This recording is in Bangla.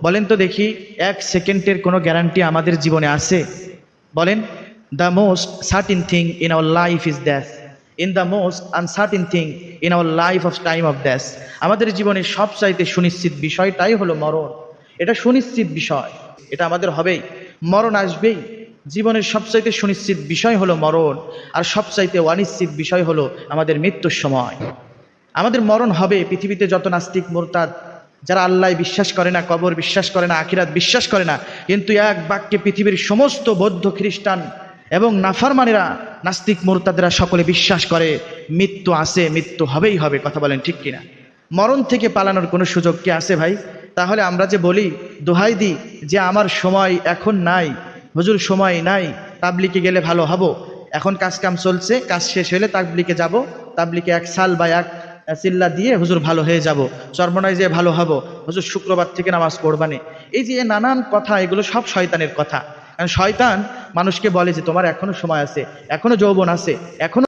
বলেন তো দেখি, 1 সেকেন্ডের কোনো গ্যারান্টি আমাদের জীবনে আছে? বলেন। The most sardine thing in our life is death. In the most uncertain thing in our life of time of death. আমাদের জীবনের সবচাইতে সুনিশ্চিত বিষয়টাই হলো মরণ। এটা সুনিশ্চিত বিষয়, এটা আমাদের হবেই, মরণ আসবেই। জীবনের সবচাইতে সুনিশ্চিত বিষয় হলো মরণ, আর সবচাইতে অনিশ্চিত বিষয় হলো আমাদের মৃত্যুর সময়। আমাদের মরণ হবে। পৃথিবীতে যত নাস্তিক মুরতাদ, যারা আল্লাহ বিশ্বাস করে না, কবর বিশ্বাস করে না, আখিরাত বিশ্বাস করে না, কিন্তু এক বাক্যে পৃথিবীর সমস্ত বৌদ্ধ, খ্রিস্টান এবং নাফরমানেরা, নাস্তিক মুরতাদেরা সকলে বিশ্বাস করে মৃত্যু আছে, মৃত্যু হবেই হবে। কথা বলেন ঠিক কিনা? মরণ থেকে পালানোর কোনো সুযোগ কি আছে ভাই? তাহলে আমরা যে বলি, দোহাই দিই যে আমার সময় এখন নাই, হুজুর সময় নাই, তাবলিকে গেলে ভালো হব, এখন কাজ কাম চলছে, কাজ শেষ হলে তাবলিকে যাব, তাবলিকে 1 সাল বা 1 চিল্লা দিয়ে হুজুর ভালো হয়ে যাব, চরমনায় যেয়ে ভালো হব, হুজুর শুক্রবার থেকে নামাজ পড়বানে। এই যে নানান কথা, এগুলো সব শয়তানের কথা। কারণ শয়তান মানুষকে বলে যে তোমার এখনো সময় আছে, এখনো যৌবন আছে, এখনো